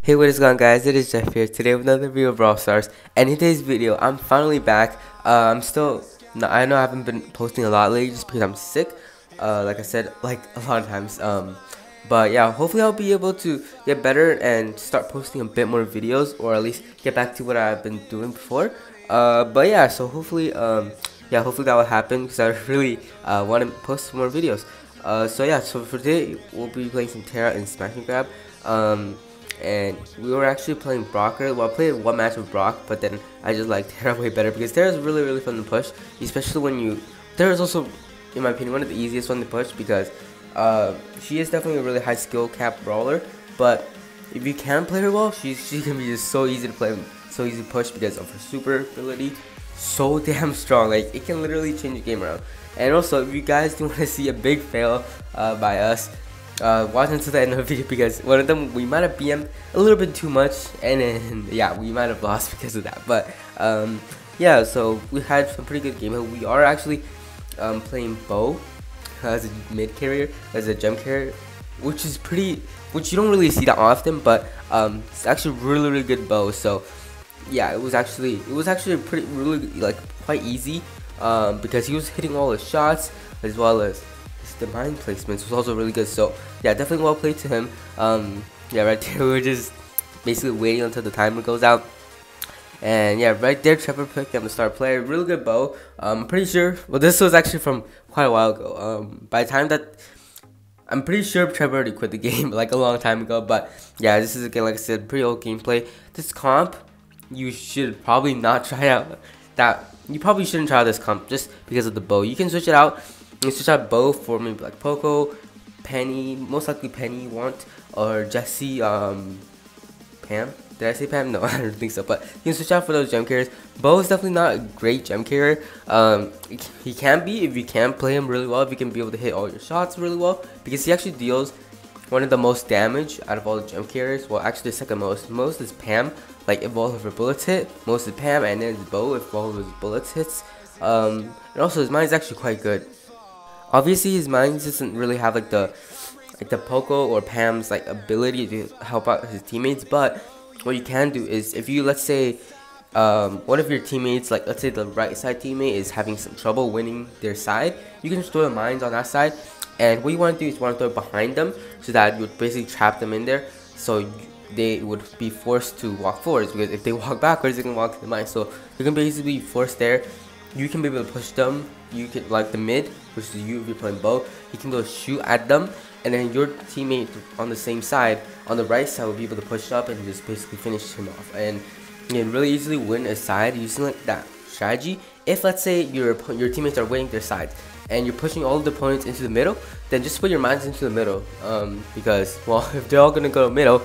Hey, what is going on, guys? It is Jeff here today with another video of Brawl Stars, and in today's video I'm finally back. I'm still I know I haven't been posting a lot lately just because I'm sick, like I said, like a lot of times. But yeah, hopefully I'll be able to get better and start posting a bit more videos, or at least get back to what I've been doing before. But yeah, so hopefully yeah, hopefully that will happen because I really want to post more videos. So yeah, so for today we'll be playing some Terra and Smash and Grab. And we were actually playing Brawler. Well, I played one match with Brock, but then I just like Terra way better because Terra is really fun to push, especially when you. Terra is also, in my opinion, one of the easiest one to push because she is definitely a really high skill cap brawler. But if you can play her well, she can be just so easy to play, so easy to push because of her super ability. So damn strong, like it can literally change the game around. And also, if you guys do want to see a big fail by us, watch until the end of the video because one of them we might have BM'd a little bit too much, and then yeah, we might have lost because of that. But yeah, so we had some pretty good gameplay. We are actually playing Bo as a mid carrier, as a gem carrier, which you don't really see that often, but it's actually really good Bo. So yeah, it was actually really like quite easy because he was hitting all his shots as well as the mine placements was also really good. So yeah, definitely well played to him. Yeah, right there we were just basically waiting until the timer goes out, and yeah, right there Trevor picked up the star player. Really good Bo. I'm pretty sure, well, this was actually from quite a while ago. By the time that, I'm pretty sure Trevor already quit the game like a long time ago. But yeah, this is, again, like I said, pretty old gameplay. This comp, you should probably not try out that. You probably shouldn't try out this comp just because of the Bo. You can switch it out. You switch out Bo for maybe like Poco, Penny, most likely Penny you want, or Jessie, Pam. Did I say Pam? No, I don't think so. But you can switch out for those gem carriers. Bo is definitely not a great gem carrier. He can be if you can play him really well, if you can be able to hit all your shots really well, because he actually deals one of the most damage out of all the gem carriers. Well, actually the second most. Most is Pam, like if all of her bullets hit. Most is Pam, and then it's Bo if all of his bullets hits. And also his mine is actually quite good. Obviously his mine doesn't really have like the Poco or Pam's like ability to help out his teammates, but what you can do is, if you, let's say one of your teammates, like let's say the right side teammate is having some trouble winning their side, you can just throw the mines on that side, and what you want to do is you want to throw it behind them so that you would basically trap them in there, so they would be forced to walk forwards, because if they walk backwards they can walk to the mine, so you can basically be forced there. You can be able to push them. You can, like the mid, which is you if you're playing Bo, you can go shoot at them, and then your teammate on the same side, on the right side, will be able to push up and just basically finish him off. And you can really easily win a side using like that strategy. If, let's say, your teammates are winning their sides and you're pushing all of the opponents into the middle, then just put your mines into the middle, because, well, if they're all gonna go middle,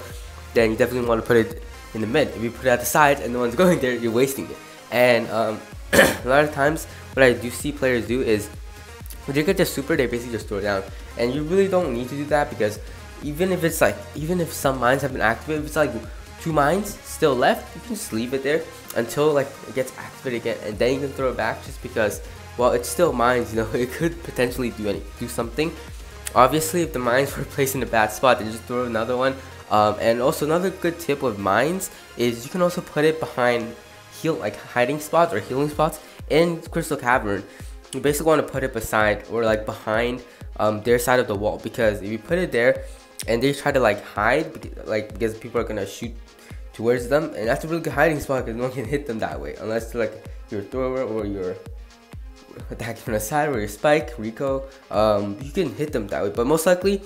then you definitely want to put it in the mid. If you put it at the sides and no one's going there, you're wasting it. And a lot of times what I do see players do is when they get their super, they basically just throw it down, and you really don't need to do that, because even if it's like, even if some mines have been activated, if it's like 2 mines still left, you can just leave it there until like it gets activated again, and then you can throw it back, just because, well, it's still mines, you know, it could potentially do something. Obviously if the mines were placed in a bad spot, then just throw another one. And also another good tip with mines is you can also put it behind like hiding spots or healing spots in Crystal Cavern. You basically want to put it beside or like behind their side of the wall, because if you put it there and they try to like hide, because people are gonna shoot towards them, and that's a really good hiding spot because no one can hit them that way unless like your thrower or your attack from the side or your spike Rico. You can hit them that way, but most likely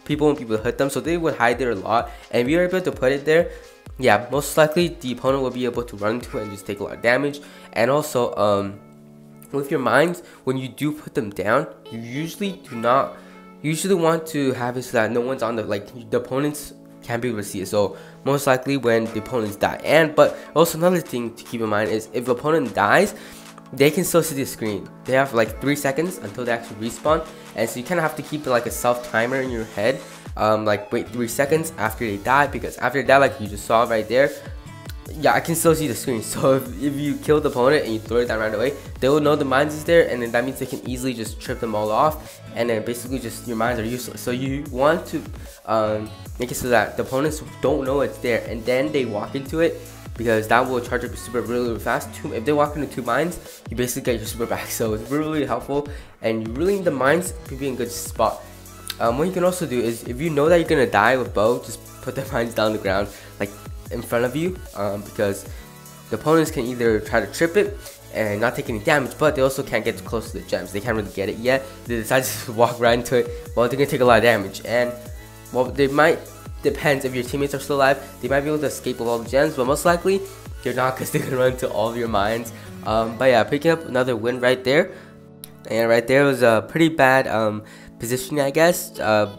people won't be able to hit them, so they would hide there a lot. And if you're able to put it there, yeah, most likely the opponent will be able to run into it and just take a lot of damage. And also with your mines, when you do put them down, you usually want to have it so that no one's on the, like, the opponents can't be able to see it, so most likely when the opponents die. But also another thing to keep in mind is, if the opponent dies, they can still see the screen. They have like 3 seconds until they actually respawn, and so you kind of have to keep it like a self timer in your head, like wait 3 seconds after they die, because after that, like you just saw right there, yeah, I can still see the screen. So if you kill the opponent and you throw it down right away, they will know the mines is there, and then that means they can easily just trip them all off, and then basically just your mines are useless. So you want to make it so that the opponents don't know it's there, and then they walk into it, because that will charge up your super really fast. If they walk into 2 mines, you basically get your super back. So it's really helpful, and you really need the mines to be in a good spot. What you can also do is, if you know that you're gonna die with bow, just put the mines down the ground, like in front of you, because the opponents can either try to trip it and not take any damage, but they also can't get too close to the gems. They can't really get it yet. They decide to just walk right into it. Well, they're gonna take a lot of damage, and well, they might, depends if your teammates are still alive, they might be able to escape with all the gems, but most likely they're not, because they're gonna run into all of your mines. But yeah, picking up another win right there, and right there was a pretty bad positioning, I guess.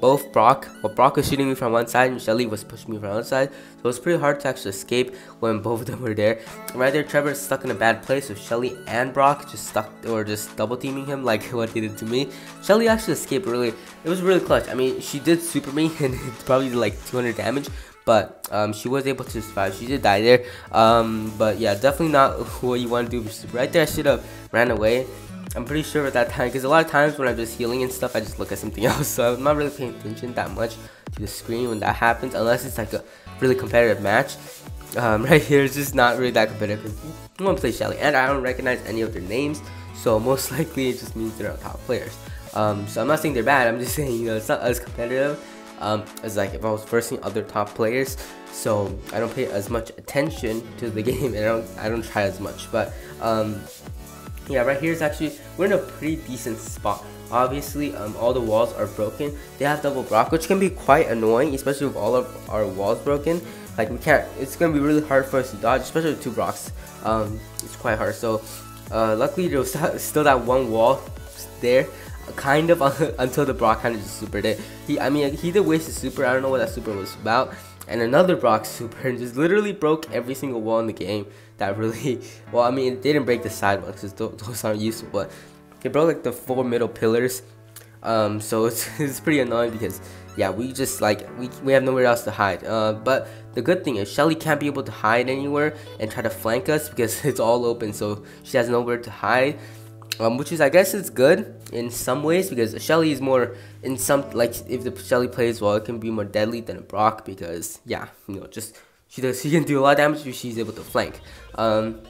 Both Brock was shooting me from one side, and Shelly was pushing me from the other side, so it was pretty hard to actually escape when both of them were there. Right there, Trevor's stuck in a bad place, so Shelly and Brock just stuck, or just double teaming him like what they did to me. Shelly actually escaped really, it was really clutch. I mean, she did super me and it probably did like 200 damage, but she was able to survive. She did die there, but yeah, definitely not what you want to do. Right there, I should have ran away. I'm pretty sure at that time, because a lot of times when I'm just healing and stuff, I just look at something else, so I'm not really paying attention that much to the screen when that happens, unless it's like a really competitive match. Right here, it's just not really that competitive, because I want to play Shelly, and I don't recognize any of their names, so most likely it just means they're top players. So I'm not saying they're bad, I'm just saying, you know, it's not as competitive as like if I was versing other top players, so I don't pay as much attention to the game, and I don't try as much, but yeah, right here is actually, we're in a pretty decent spot. Obviously, all the walls are broken. They have double Brock, which can be quite annoying, especially with all of our walls broken. Like, we can't, it's gonna be really hard for us to dodge, especially with 2 Brocks. It's quite hard. So luckily there was still that one wall there, kind of until the Brock kind of just supered it. He did waste his super. I don't know what that super was about. And another Brock super, and just literally broke every single wall in the game. That really, well, I mean, it didn't break the side ones, because those aren't useful, but it broke like the 4 middle pillars. So it's pretty annoying, because yeah, we just like, we have nowhere else to hide. But the good thing is Shelly can't be able to hide anywhere and try to flank us, because it's all open, so she has nowhere to hide. Which is, I guess it's good in some ways, because Shelly is more, in some, like, if the Shelly plays well, it can be more deadly than a Brock, because yeah, you know, just she can do a lot of damage if she's able to flank. So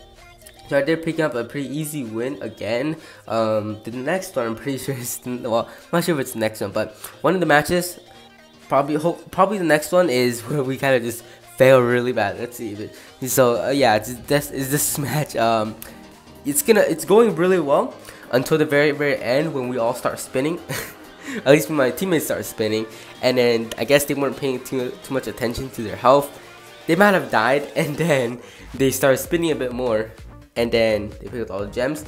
I did pick up a pretty easy win again. The next one, I'm pretty sure is, well, I'm not sure if it's the next one, but one of the matches, probably the next one is where we kind of just fail really bad. Let's see. So yeah, this match. It's going really well until the very end, when we all start spinning. At least when my teammates start spinning, and then I guess they weren't paying too much attention to their health. They might have died, and then they started spinning a bit more, and then they picked up all the gems,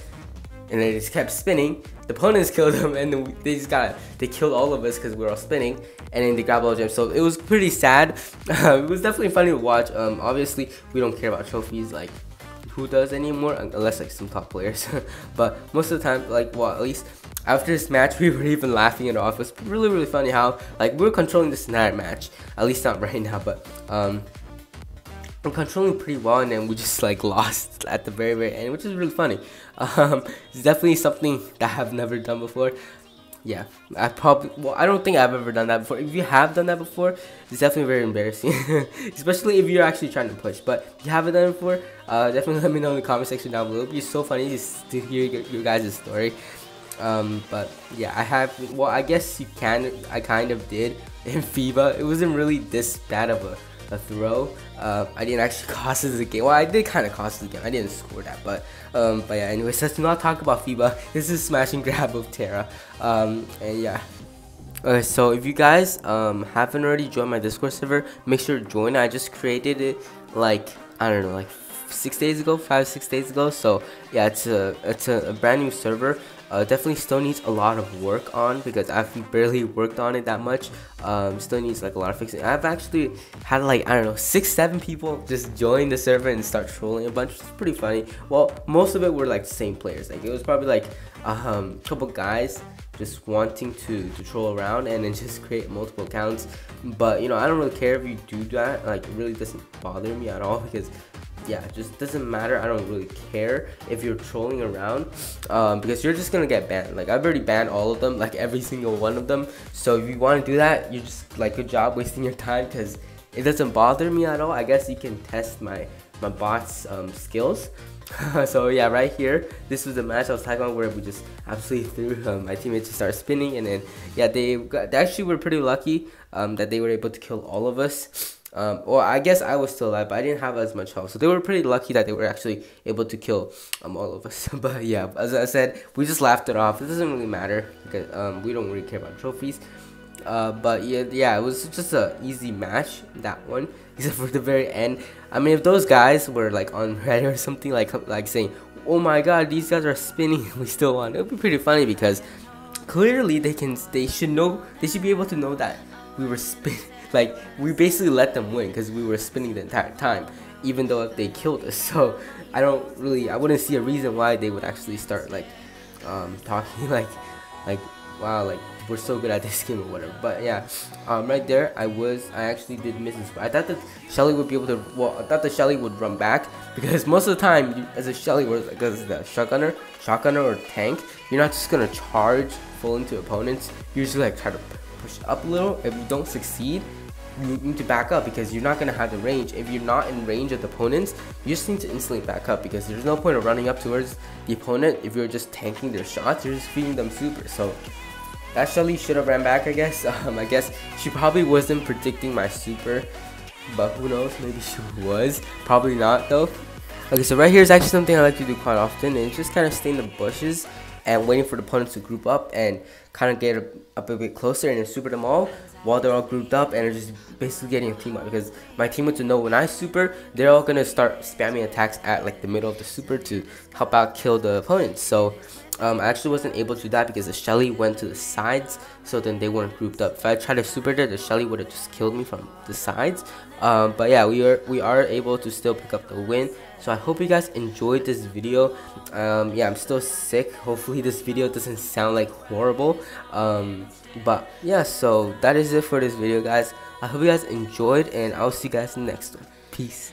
and they just kept spinning. The opponents killed them, and then they killed all of us because we were all spinning, and then they grabbed all the gems. So it was pretty sad. It was definitely funny to watch. Obviously we don't care about trophies, like, who does anymore, unless like some top players. But most of the time, like, well, at least after this match, we were even laughing it off. It was really funny how, like, we were controlling this entire match. At least not right now, but we're controlling pretty well, and then we just like lost at the very end, which is really funny. It's definitely something that I've never done before. Yeah, I don't think I've ever done that before. If you have done that before, it's definitely very embarrassing, especially if you're actually trying to push. But if you haven't done it before, definitely let me know in the comment section down below. It'd be so funny just to hear your guys' story. But yeah, I guess you can. I kind of did in FIBA. It wasn't really this bad of a throw. I didn't actually cost us the game. Well, I did kind of cost us the game. I didn't score that, but yeah. Anyways, let's not talk about FIBA. This is smash and grab of Tara. And yeah. Okay, so if you guys haven't already joined my Discord server, make sure to join. I just created it like, I don't know, like 5-6 days ago. So yeah, it's a brand new server. Definitely still needs a lot of work on, because I've barely worked on it that much. Still needs like a lot of fixing. I've actually had like, I don't know, 6-7 people just join the server and start trolling a bunch. It's pretty funny. Well, most of it were like the same players. Like, it was probably like a couple guys just wanting to troll around and then just create multiple accounts. But you know, I don't really care if you do that. Like, it really doesn't bother me at all, because yeah, just doesn't matter. I don't really care if you're trolling around, because you're just gonna get banned. Like, I've already banned all of them, like every single one of them. So if you want to do that, you just like, good job wasting your time, because it doesn't bother me at all. I guess you can test my bot's skills. So yeah, right here, this was the match I was talking about where we just absolutely threw my teammates to start spinning, and then yeah, they actually were pretty lucky that they were able to kill all of us. Well, I guess I was still alive, but I didn't have as much health, so they were pretty lucky that they were actually able to kill all of us. But yeah, as I said, we just laughed it off. It doesn't really matter because we don't really care about trophies. But yeah, it was just a easy match, that one, except for the very end. I mean, if those guys were like on Reddit or something, like saying, "Oh my God, these guys are spinning," we still won. It would be pretty funny because clearly they should be able to know that we were spinning. Like, we basically let them win because we were spinning the entire time, even though if they killed us. So I wouldn't see a reason why they would actually start like talking like wow, like we're so good at this game or whatever. But yeah, right there, I actually did miss this. I thought that Shelly would be able to, well, I thought the Shelly would run back, because most of the time, as a Shelly or like as the shotgunner or tank, you're not just gonna charge full into opponents. You usually like try to push up a little. If you don't succeed, you need to back up, because you're not gonna have the range. If you're not in range of the opponents, you just need to instantly back up, because there's no point of running up towards the opponent if you're just tanking their shots. You're just feeding them super. So that Shelly should have ran back, I guess. I guess she probably wasn't predicting my super, but who knows, maybe she was. Probably not though. Okay, so right here is actually something I like to do quite often, and it's just kind of stay in the bushes and waiting for the opponents to group up and kind of get up a bit closer and then super them all while they're all grouped up, and just basically getting a team up, because my teammates would know when I super, they're all gonna start spamming attacks at like the middle of the super to help out kill the opponents. So I actually wasn't able to do that because the Shelly went to the sides, so then they weren't grouped up. If I tried to super there, the Shelly would have just killed me from the sides. But yeah, we are able to still pick up the win. So I hope you guys enjoyed this video. Yeah, I'm still sick. Hopefully this video doesn't sound like horrible. But yeah, so that is it for this video, guys. I hope you guys enjoyed, and I'll see you guys in the next one. Peace.